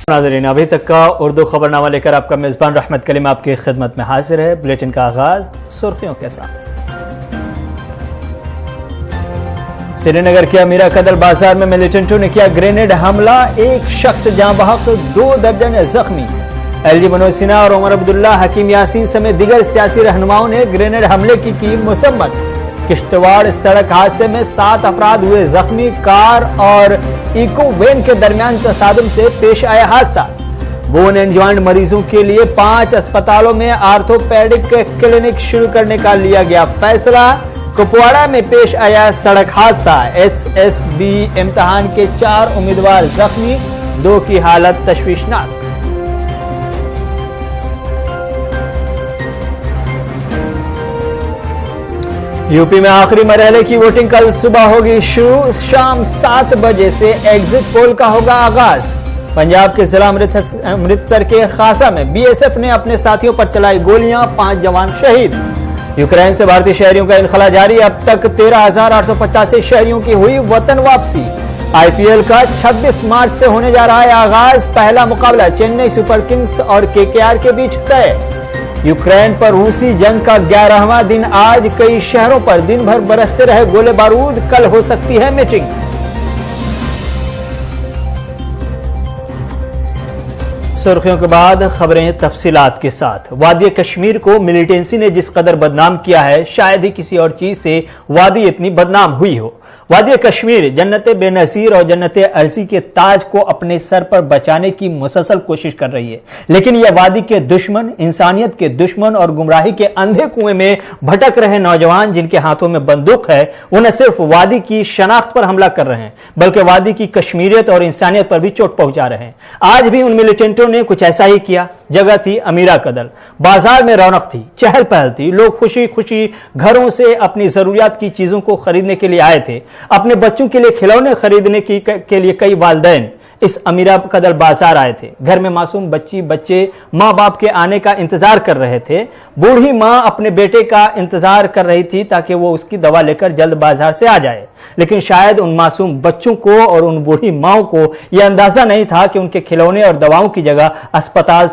नाज़रीन, अभी तक का उर्दू खबरनामा लेकर आपका मेज़बान रहमत कलीम आपकी खिदमत में हाजिर है। बुलेटिन का आगाज सुर्खियों के साथ। श्रीनगर के अमीरा कदर बाजार में मिलिटेंटों ने किया ग्रेनेड हमला, एक शख्स जाँ बहक, 2 दर्जन जख्मी। LG मनोज सिन्हा और उमर अब्दुल्ला, हकीम यासीन समेत दीगर सियासी रहनुमाओं ने ग्रेनेड हमले की मुसम्मत। किश्तवाड़ सड़क हादसे में 7 अफराद हुए जख्मी, कार और इको वैन के दरमियान तसादुम से पेश आया हादसा। बोन एंड ज्वाइंट मरीजों के लिए 5 अस्पतालों में आर्थोपेडिक क्लिनिक शुरू करने का लिया गया फैसला। कुपवाड़ा में पेश आया सड़क हादसा, SSB इम्तिहान के 4 उम्मीदवार जख्मी, 2 की हालत तशवीशनाक। यूपी में आखिरी मरहले की वोटिंग कल सुबह होगी शुरू, शाम 7 बजे से एग्जिट पोल का होगा आगाज। पंजाब के जिला अमृतसर के खासा में BSF ने अपने साथियों पर चलाई गोलियां, 5 जवान शहीद। यूक्रेन से भारतीय शहरियों का इनखला जारी, अब तक 13,885 शहरियों की हुई वतन वापसी। IPL का 26 मार्च से होने जा रहा है आगाज, पहला मुकाबला चेन्नई सुपर किंग्स और KKR के बीच तय। यूक्रेन पर रूसी जंग का 11वां दिन आज, कई शहरों पर दिन भर बरसते रहे गोले बारूद, कल हो सकती है मीटिंग। सुर्खियों के बाद खबरें तफसीलात के साथ। वादी कश्मीर को मिलिटेंसी ने जिस कदर बदनाम किया है, शायद ही किसी और चीज से वादी इतनी बदनाम हुई हो। वादी कश्मीर जन्नत बेनसीर और जन्नत अर्जी के ताज को अपने सर पर बचाने की मुसलसल कोशिश कर रही है, लेकिन यह वादी के दुश्मन, इंसानियत के दुश्मन और गुमराही के अंधे कुएं में भटक रहे नौजवान जिनके हाथों में बंदूक है, वो न सिर्फ वादी की शनाख्त पर हमला कर रहे हैं, बल्कि वादी की कश्मीरियत और इंसानियत पर भी चोट पहुंचा रहे हैं। आज भी उन मिलिटेंटों ने कुछ ऐसा ही किया। जगह थी अमीरा कदर, बाजार में रौनक थी, चहल पहल थी, लोग खुशी खुशी घरों से अपनी जरूरियात की चीजों को खरीदने के लिए आए थे। अपने बच्चों के लिए खिलौने खरीदने के लिए कई वालिदैन इस अमीरा कदर बाजार आए थे। घर में मासूम बच्चे माँ बाप के आने का इंतजार कर रहे थे। बूढ़ी माँ अपने बेटे का इंतजार कर रही थी ताकि वो उसकी दवा लेकर जल्द बाजार से आ जाए, लेकिन शायद उन मासूम बच्चों को और उन बूढ़ी माओ को यह अंदाजा नहीं था कि उनके खिलौने और दवाओं की जगह अस्पताल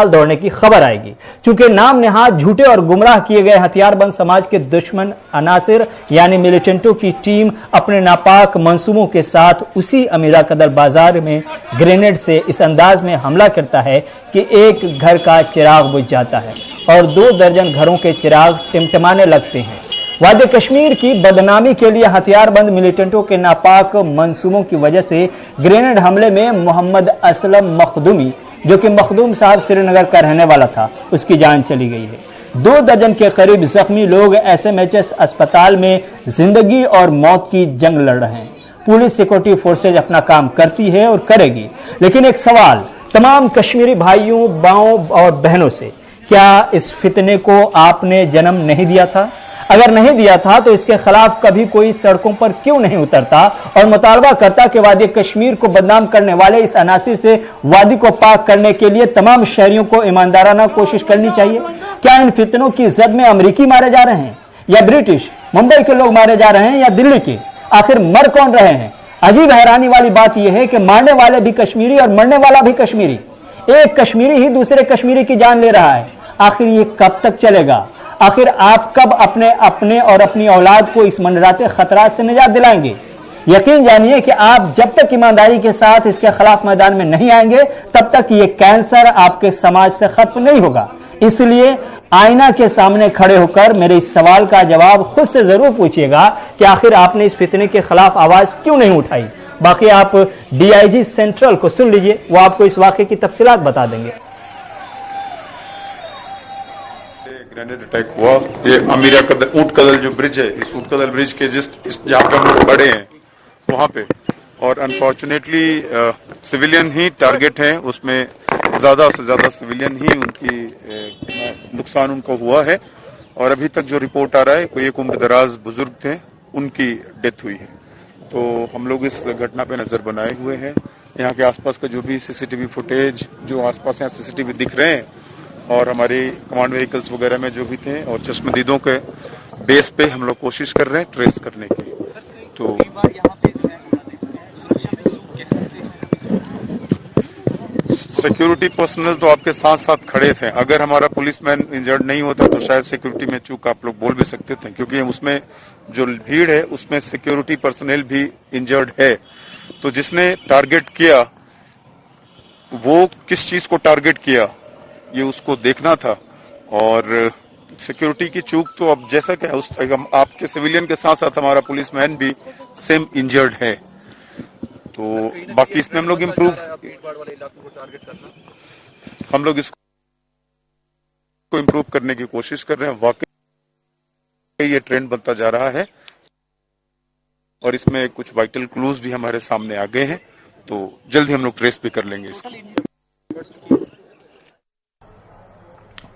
दौड़ने की खबर आएगी। चूंकि नाम नेहाद झूठे और गुमराह किए गए हथियारबंद समाज के दुश्मन अनासिर यानी मिलिटेंटों की टीम अपने नापाक मंसूबों के साथ उसी अमीरा कदर बाजार में ग्रेनेड से इस अंदाज में हमला करता है कि एक घर का चिराग बुझ जाता है और 2 दर्जन घरों के चिराग टिमटिमाने लगते हैं। वादी कश्मीर की बदनामी के लिए हथियारबंद मिलिटेंटों के नापाक मंसूबों की वजह से ग्रेनेड हमले में मोहम्मद असलम मखदूमी, जो कि मखदूम साहब श्रीनगर का रहने वाला था, उसकी जान चली गई है। 2 दर्जन के करीब जख्मी लोग SMHS अस्पताल में जिंदगी और मौत की जंग लड़ रहे हैं। पुलिस सिक्योरिटी फोर्सेज अपना काम करती है और करेगी, लेकिन एक सवाल तमाम कश्मीरी भाइयों, बाओं और बहनों से, क्या इस फितने को आपने जन्म नहीं दिया था? अगर नहीं दिया था तो इसके खिलाफ कभी कोई सड़कों पर क्यों नहीं उतरता और मुतालबा करता कि वादी कश्मीर को बदनाम करने वाले इस अनासिर से वादी को पाक करने के लिए तमाम शहरियों को ईमानदाराना कोशिश करनी चाहिए? क्या इन फितनों की जद में अमरीकी मारे जा रहे हैं या ब्रिटिश, मुंबई के लोग मारे जा रहे हैं या दिल्ली के? आखिर मर कौन रहे हैं? अजीब हैरानी वाली बात यह है कि मारने वाले भी कश्मीरी और मरने वाला भी कश्मीरी। एक कश्मीरी ही दूसरे कश्मीरी की जान ले रहा है। आखिर ये कब तक चलेगा? आखिर आप कब अपने और अपनी औलाद को इस मंडराते खतरात से निजात दिलाएंगे? यकीन जानिए कि आप जब तक ईमानदारी के साथ इसके खिलाफ मैदान में नहीं आएंगे, तब तक ये कैंसर आपके समाज से खत्म नहीं होगा। इसलिए आईना के सामने खड़े होकर मेरे इस सवाल का जवाब खुद से जरूर पूछिएगा कि आखिर आपने इस फितने के खिलाफ आवाज क्यों नहीं उठाई। बाकी आप DIG सेंट्रल को सुन लीजिए, वो आपको इस वाकये की तफसीलात बता देंगे। ग्रेनेड अटैक हुआ, ये अमीरा कदर ऊंट कदल जो ब्रिज है, इस ऊंट कदल ब्रिज के जस्ट जहाँ पे हम लोग खड़े हैं वहाँ पे, और अनफॉर्चुनेटली सिविलियन ही टारगेट हैं। उसमें ज्यादा से ज्यादा सिविलियन ही उनकी नुकसान उनको हुआ है, और अभी तक जो रिपोर्ट आ रहा है कोई एक उम्र दराज बुजुर्ग थे, उनकी डेथ हुई है। तो हम लोग इस घटना पे नजर बनाए हुए हैं। यहाँ के आसपास का जो भी CCTV फुटेज जो आसपास यहाँ CCTV दिख रहे हैं, और हमारे कमांड व्हीकल्स वगैरह में जो भी थे, और चश्मदीदों के बेस पे हम लोग कोशिश कर रहे हैं ट्रेस करने की। तो सिक्योरिटी पर्सनल तो आपके साथ साथ खड़े थे। अगर हमारा पुलिसमैन इंजर्ड नहीं होता तो शायद सिक्योरिटी में चूक आप लोग बोल भी सकते थे, क्योंकि उसमें जो भीड़ है उसमें सिक्योरिटी पर्सनल भी इंजर्ड है। तो जिसने टारगेट किया वो किस चीज को टारगेट किया ये उसको देखना था। और सिक्योरिटी की चूक तो अब जैसा क्या उस आपके सिविलियन के साथ साथ हमारा पुलिसमैन भी सेम इंजर्ड है। तो बाकी इसमें हम लोग इसको इम्प्रूव करने की कोशिश कर रहे हैं। वाकई ये ट्रेंड बनता जा रहा है और इसमें कुछ वाइटल क्लूज भी हमारे सामने आ गए हैं, तो जल्द ही हम लोग ट्रेस भी कर लेंगे इसको।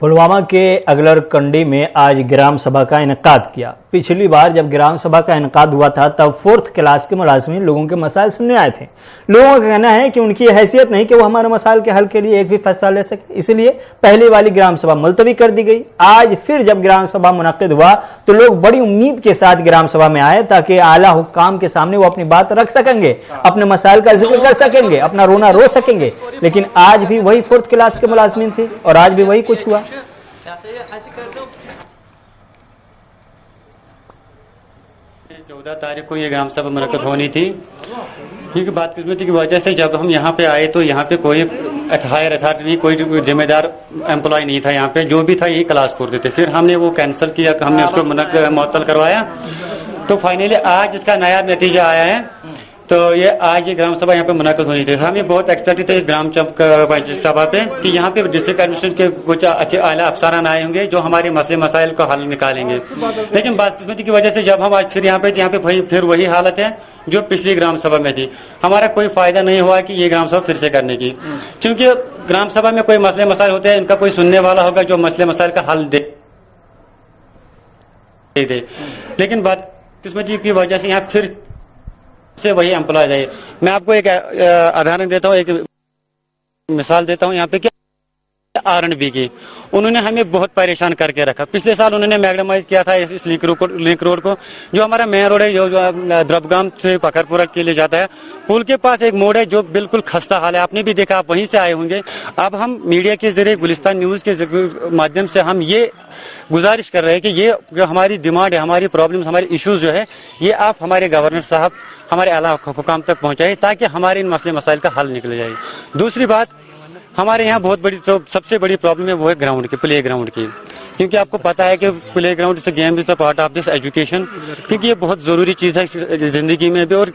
पुलवामा के अगलर कंडी में आज ग्राम सभा का इनेकाद किया। पिछली बार जब ग्राम सभा का इनेकाद हुआ था तब 4th क्लास के मुलाजिमीन लोगों के मसाइल सुनने आए थे। लोगों का कहना है कि उनकी हैसियत नहीं कि वो हमारे मसाइल के हल के लिए एक भी फैसला ले सके, इसलिए पहले वाली ग्राम सभा मुलतवी कर दी गई। आज फिर जब ग्राम सभा मुनक्किद हुआ तो लोग बड़ी उम्मीद के साथ ग्राम सभा में आए ताकि आला हुक्काम के सामने वो अपनी बात रख सकेंगे, अपने मसाइल का जिक्र कर सकेंगे, अपना रोना रो सकेंगे। लेकिन आज भी वही 4th क्लास के मुलाजिमीन थे और आज भी वही कुछ हुआ। 14 तारीख को ये ग्राम सभा मुनक्किद होनी थी, क्योंकि बदकिस्मती की वजह से जब हम यहाँ पे आए तो यहाँ पे कोई हायर अथॉरिटी नहीं, कोई जिम्मेदार एम्प्लॉय नहीं था। यहाँ पे जो भी था यही क्लास पूर्ति थे। फिर हमने वो कैंसिल किया, हमने उसको मुअत्तल करवाया। तो फाइनली आज इसका नया नतीजा आया है। तो ये आज ये ग्राम सभा यहाँ पे मुनक्किद होनी थी। हमें बहुत एक्सपेक्ट थे इस ग्राम सभा पे कि यहाँ पे डिस्ट्रिक्ट एडमिनिस्ट्रेशन के कुछ अच्छे आला अफसरान आए होंगे जो हमारे मसले मसाइल को हल निकालेंगे। लेकिन बदकिस्मती की वजह से जब हम आज फिर यहाँ पे फिर वही हालत है जो पिछली ग्राम सभा में थी। हमारा कोई फायदा नहीं हुआ कि ये ग्राम सभा फिर से करने की, क्योंकि ग्राम सभा में कोई मसले मसाइल होते हैं, इनका कोई सुनने वाला होगा जो मसले मसाइल का हल दे। लेकिन बदकिस्मती की वजह से यहाँ फिर से वही एम्प्लॉय है। मैं आपको एक उदाहरण देता हूँ, एक मिसाल देता हूँ यहाँ पे कि R&B की उन्होंने हमें बहुत परेशान करके रखा। पिछले साल उन्होंने मैग्नेमाइज किया था इस लिंक रोड को, जो हमारा मेन रोड है जो द्रबगाम से पखरपुरा के लिए जाता है। पुल के पास एक मोड़ है जो बिल्कुल खस्ता हाल है, आपने भी देखा, आप वहीं से आए होंगे। अब हम मीडिया के जरिए गुलिस्तान न्यूज के माध्यम से हम ये गुजारिश कर रहे हैं कि ये जो हमारी डिमांड है, हमारी प्रॉब्लम्स, हमारे इश्यूज जो है, ये आप हमारे गवर्नर साहब, हमारे आला हुकाम तक पहुंचाए ताकि हमारे इन मसले मसाइल का हल निकल जाए। दूसरी बात, हमारे यहाँ बहुत बड़ी तो सबसे बड़ी प्रॉब्लम है वो है ग्राउंड की, प्ले ग्राउंड की। क्योंकि आपको पता है कि play ground is a game, is a part of this education, क्योंकि ये बहुत जरूरी चीज है जिंदगी में भी और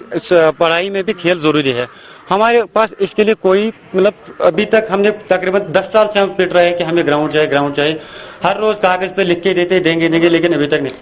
पढ़ाई में भी खेल जरूरी है। हमारे पास इसके लिए कोई मतलब अभी तक हमने तकरीबन 10 साल से हम पिट रहे हैं कि हमें ग्राउंड चाहिए। हर रोज कागज पे लिख के देंगे, लेकिन अभी तक नहीं।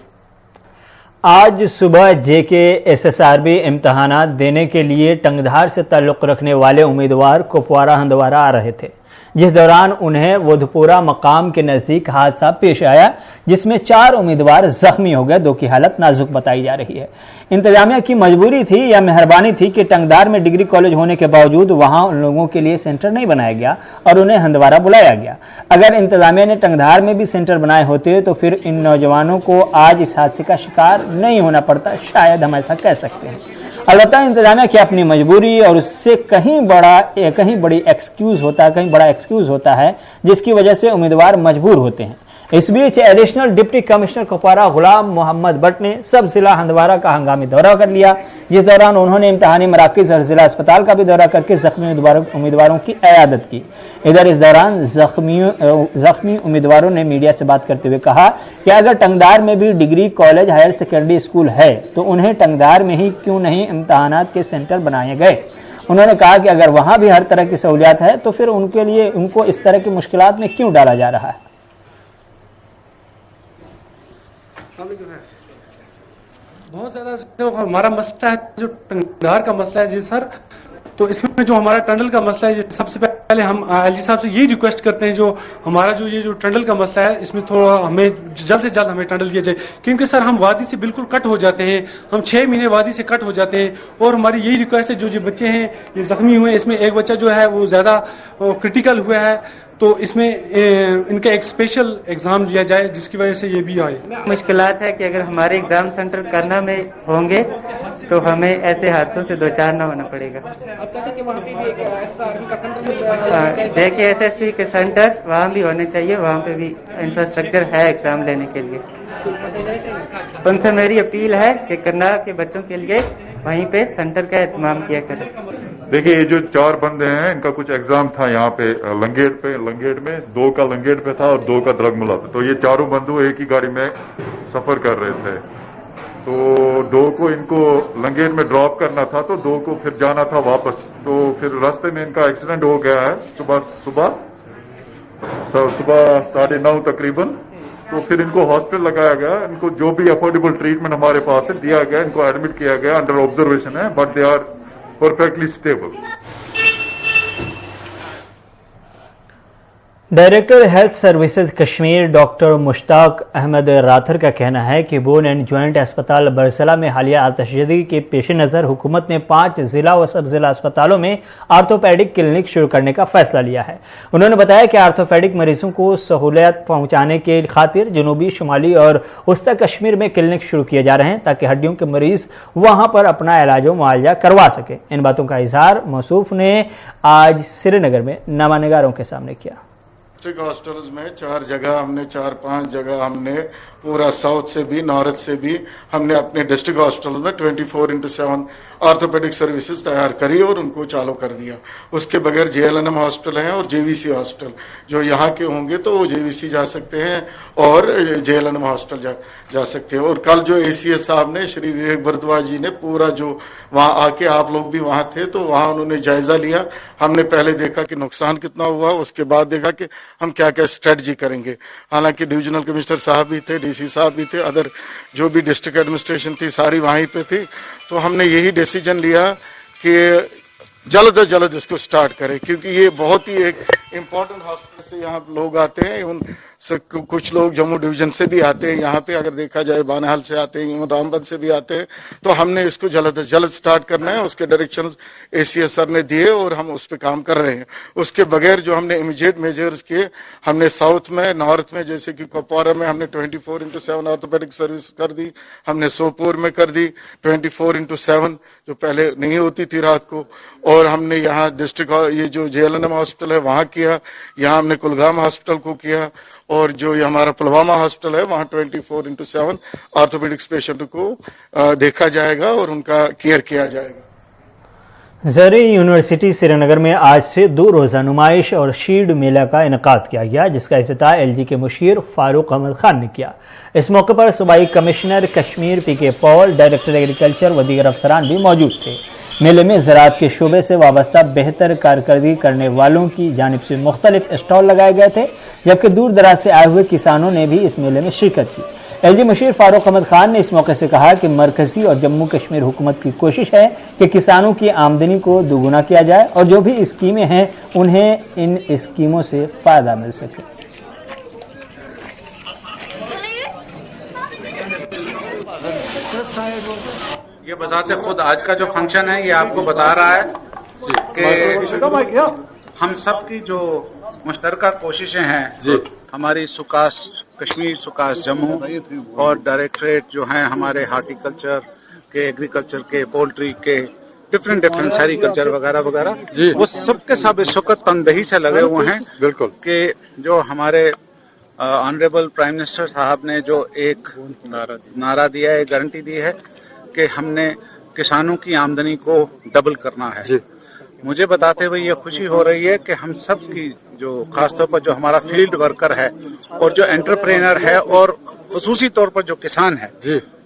आज सुबह JK-SSRB इम्तहानात देने के लिए टंगधार से ताल्लुक़ रखने वाले उम्मीदवार कुपवारा हंदवारा आ रहे थे, जिस दौरान उन्हें वधपुरा मकाम के नज़दीक हादसा पेश आया जिसमें 4 उम्मीदवार जख्मी हो गए। 2 की हालत नाजुक बताई जा रही है। इंतजामिया की मजबूरी थी या मेहरबानी थी कि टंगधार में डिग्री कॉलेज होने के बावजूद वहां उन लोगों के लिए सेंटर नहीं बनाया गया और उन्हें हंदवारा बुलाया गया। अगर इंतजामिया ने टंगधार में भी सेंटर बनाए होते तो फिर इन नौजवानों को आज इस हादसे का शिकार नहीं होना पड़ता, शायद हम ऐसा कह सकते हैं। अलबत्ता इंतजामिया की अपनी मजबूरी और उससे कहीं बड़ा एक्सक्यूज होता है जिसकी वजह से उम्मीदवार मजबूर होते हैं। इस बीच एडिशनल डिप्टी कमिश्नर कुपवारा गुलाम मोहम्मद भट्ट ने सब जिला हंदवारा का हंगामी दौरा कर लिया, जिस दौरान उन्होंने इम्तहानी मराकज़ और जिला अस्पताल का भी दौरा करके जख्मी उम्मीदवारों की इयादत की। इधर इस दौरान जख्मी उम्मीदवारों ने मीडिया से बात करते हुए कहा कि अगर टंगधार में भी degree college higher secondary school है तो उन्हें टंगधार में ही क्यों नहीं इम्तहानात के सेंटर बनाए गए। उन्होंने कहा कि अगर वहां भी हर तरह की सहूलियात है तो फिर उनको इस तरह की मुश्किलात में क्यों डाला जा रहा है। बहुत ज्यादा जो हमारा मसला है, जो टंगधार का मसला है जी सर, तो इसमें जो हमारा टंडल का मसला है, सबसे पहले हम LG साहब से यही रिक्वेस्ट करते हैं जो हमारा ये जो टंडल का मसला है इसमें थोड़ा हमें जल्द से जल्द हमें टंडल दिया जाए। क्योंकि सर हम वादी से बिल्कुल कट हो जाते हैं, हम 6 महीने वादी से कट हो जाते हैं। और हमारी यही रिक्वेस्ट है जो बच्चे हैं ये जख्मी हुए, इसमें एक बच्चा जो है वो ज्यादा क्रिटिकल हुआ है, तो इसमें इनका एक स्पेशल एग्जाम दिया जाए जिसकी वजह से ये भी आए। मुश्किलात है कि अगर हमारे एग्जाम सेंटर करना में होंगे तो हमें ऐसे हादसों से दो चार ना होना पड़ेगा। देखिए SSP के सेंटर वहाँ भी होने चाहिए, वहाँ पे भी इंफ्रास्ट्रक्चर है एग्जाम लेने के लिए। उनसे मेरी अपील है कि करनाल के बच्चों के लिए वहीं पे सेंटर का एहतमाम किया करें। देखिए, ये जो 4 बंदे हैं इनका कुछ एग्जाम था यहाँ पे लंगेट में 2 का लंगेट पे था और 2 का द्रगमुला पे। तो ये चारों बंधु एक ही गाड़ी में सफर कर रहे थे। तो 2 को इनको लंगेट में ड्रॉप करना था, तो 2 को फिर जाना था वापस। तो फिर रास्ते में इनका एक्सीडेंट हो गया है सुबह 9:30 तकरीबन। तो फिर इनको हॉस्पिटल लगाया गया। इनको जो भी अफोर्डेबल ट्रीटमेंट हमारे पास है दिया गया, इनको एडमिट किया गया, अंडर ऑब्जर्वेशन है, but they are perfectly stable. Director health services Kashmir doctor Mushtaq Ahmad Rather का कहना है कि बोन एंड ज्वाइंट अस्पताल बरसला में हालिया आतिशबाजी के पेश नज़र हुकूमत ने 5 जिला व सब जिला अस्पतालों में आर्थोपेडिक क्लिनिक शुरू करने का फैसला लिया है। उन्होंने बताया कि आर्थोपेडिक मरीजों को सहूलियत पहुंचाने के खातिर जनूबी, शुमाली और वस्ती कश्मीर में क्लिनिक शुरू किए जा रहे हैं ताकि हड्डियों के मरीज वहां पर अपना इलाज मुआवजा करवा सके। इन बातों का इजहार मौसूफ ने आज श्रीनगर में नवानिगारों के सामने किया। डिस्ट्रिक्ट हॉस्पिटल्स में 4 जगह हमने 4-5 जगह हमने पूरा साउथ से भी नॉर्थ से भी हमने अपने डिस्ट्रिक्ट हॉस्पिटल में 24/7 ऑर्थोपेडिक सर्विसेज तैयार करी और उनको चालू कर दिया। उसके बगैर JLNM हॉस्पिटल हैं और JVC हॉस्पिटल जो यहाँ के होंगे तो वो JVC जा सकते हैं और JLNM हॉस्पिटल जा सकते हैं। और कल जो ACS साहब ने, श्री विवेक भारद्वाज जी ने पूरा जो वहाँ आके, आप लोग भी वहाँ थे, तो वहाँ उन्होंने जायजा लिया। हमने पहले देखा कि नुकसान कितना हुआ, उसके बाद देखा कि हम क्या क्या स्ट्रेटजी करेंगे। हालांकि डिविजनल कमिश्नर साहब भी थे, DC साहब भी थे, अदर जो भी डिस्ट्रिक्ट एडमिनिस्ट्रेशन थी सारी वहीं पे थी। तो हमने यही डिसीजन लिया कि जल्द से जल्द इसको स्टार्ट करें, क्योंकि ये बहुत ही एक इम्पोर्टेंट हॉस्पिटल से यहाँ लोग आते हैं। इवन कुछ लोग जम्मू डिवीजन से भी आते हैं यहाँ पे, अगर देखा जाए बानाहाल से आते हैं, इवन रामबन से भी आते हैं। तो हमने इसको जल्द से जल्द स्टार्ट करना है, उसके डायरेक्शंस ACS सर ने दिए और हम उस पर काम कर रहे हैं। उसके बगैर जो हमने इमीडिएट मेजर्स किए, हमने साउथ में, नॉर्थ में, जैसे कि कुपवारा में हमने 24/7 ऑर्थोपेडिक सर्विस कर दी, हमने सोपोर में कर दी 24/7 जो पहले नहीं होती थी रात को, और हमने यहाँ डिस्ट्रिक्ट ये जो JLNM हॉस्पिटल है वहाँ किया, यहाँ हमने कुलगाम हॉस्पिटल को किया, और जो ये हमारा पुलवामा हॉस्पिटल है वहाँ 24/7 ऑर्थोपेडिक्स पेशेंट को देखा जाएगा और उनका केयर किया जाएगा। ज़री यूनिवर्सिटी श्रीनगर में आज से 2 रोज़ा नुमाइश और शील्ड मेला का इनेकाद किया गया, जिसका इफ्तिताह LG के मुशीर फारूक अहमद खान ने किया। इस मौके पर सूबाई commissioner Kashmir PK Paul, director agriculture व दीगर अफसरान भी मौजूद थे। मेले में ज़राअत के शोबे से वाबस्ता बेहतर कारकर्दगी करने वालों की जानिब से मुख्तलिफ स्टॉल लगाए गए थे, जबकि दूर दराज से आए हुए किसानों ने भी इस मेले में शिरकत की। LG मुशीर फारूक अहमद खान ने इस मौके से कहा कि मरकजी और जम्मू कश्मीर हुकूमत की कोशिश है कि किसानों की आमदनी को दोगुना किया जाए और जो भी स्कीमें हैं उन्हें इन स्कीमों से फ़ायदा मिल सके। ये बजाते खुद आज का जो फंक्शन है ये आपको बता रहा है कि हम सब की जो मुश्तरका कोशिशें हैं, हमारी सुकास कश्मीर, सुकास जम्मू और डायरेक्टरेट जो हैं हमारे हार्टिकल्चर के, एग्रीकल्चर के, पोल्ट्री के, डिफरेंट सेरिकल्चर वगैरह वगैरह, वो सब के सब इस वक्त तनदही से लगे हुए हैं। बिल्कुल कि जो हमारे ऑनरेबल प्राइम मिनिस्टर साहब ने जो एक नारा दिया है, गारंटी दी है कि हमने किसानों की आमदनी को डबल करना है। मुझे बताते हुए ये खुशी हो रही है कि हम सब की जो खासतौर पर जो हमारा फील्ड वर्कर है और जो एंटरप्रेनर है और खुसूसी तौर पर जो किसान है,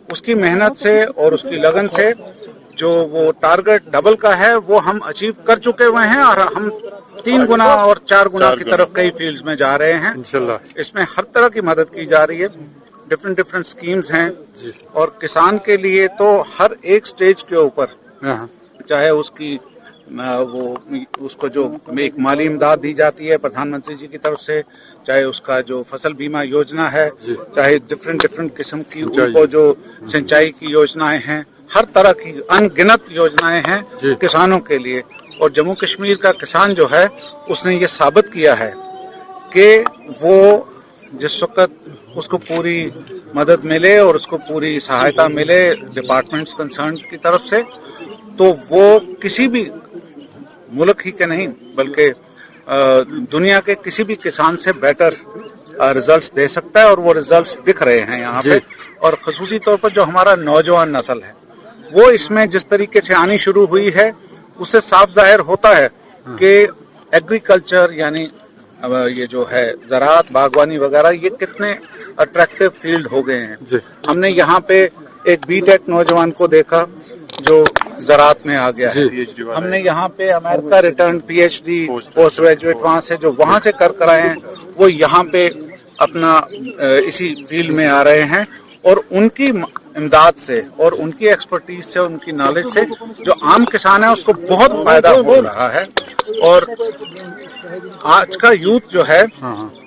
उसकी मेहनत से और उसकी लगन से जो वो टारगेट डबल का है वो हम अचीव कर चुके हुए हैं और हम 3 गुना और 4 गुना की तरफ कई फील्ड्स में जा रहे हैं। इसमें हर तरह की मदद की जा रही है, डिफरेंट स्कीम्स हैं और किसान के लिए तो हर एक स्टेज के ऊपर, चाहे उसकी उसको जो एक माली इमदाद दी जाती है प्रधानमंत्री जी की तरफ से, चाहे उसका जो फसल बीमा योजना है, चाहे डिफरेंट किस्म की उनको जो सिंचाई की योजनाएं हैं, हर तरह की अनगिनत योजनाएं हैं किसानों के लिए। और जम्मू कश्मीर का किसान जो है उसने ये साबित किया है कि वो जिस वक्त उसको पूरी मदद मिले और उसको पूरी सहायता मिले डिपार्टमेंट्स कंसर्न की तरफ से, तो वो किसी भी मुल्क ही के नहीं बल्कि दुनिया के किसी भी किसान से बेटर रिजल्ट्स दे सकता है, और वो रिजल्ट्स दिख रहे हैं यहाँ पे। और खसूसी तौर पर जो हमारा नौजवान नस्ल है वो इसमें जिस तरीके से आनी शुरू हुई है, उससे साफ जाहिर होता है कि एग्रीकल्चर यानी ये जो है ज़राअत, बागवानी वगैरह, ये कितने अट्रैक्टिव फील्ड हो गए हैं। हमने यहाँ पे एक बीटेक नौजवान को देखा जो ज़राअत में आ गया है। हमने यहाँ पे America return PhD post graduate वहां से जो वहां से कर आए हैं, वो यहाँ पे अपना इसी फील्ड में आ रहे हैं, और उनकी इमदाद से और उनकी एक्सपर्टीज से, उनकी नॉलेज से जो आम किसान है उसको बहुत फायदा हो रहा है। और आज का यूथ जो है,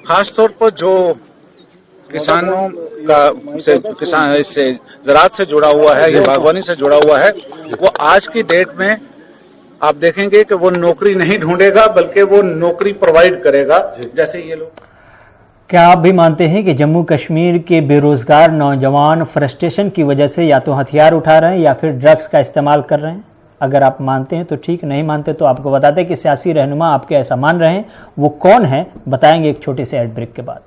खास तौर पर जो किसानों का किसान इससे ज़राअत से जुड़ा हुआ है या बागवानी से जुड़ा हुआ है, वो आज की डेट में आप देखेंगे कि वो नौकरी नहीं ढूंढेगा बल्कि वो नौकरी प्रोवाइड करेगा, जैसे ये लोग। क्या आप भी मानते हैं कि जम्मू कश्मीर के बेरोजगार नौजवान फ्रस्ट्रेशन की वजह से या तो हथियार उठा रहे हैं या फिर ड्रग्स का इस्तेमाल कर रहे हैं? अगर आप मानते हैं तो ठीक, नहीं मानते तो आपको बताते हैं कि सियासी रहनुमा आपके ऐसा मान रहे हैं। वो कौन है बताएंगे एक छोटे से एड ब्रेक के बाद।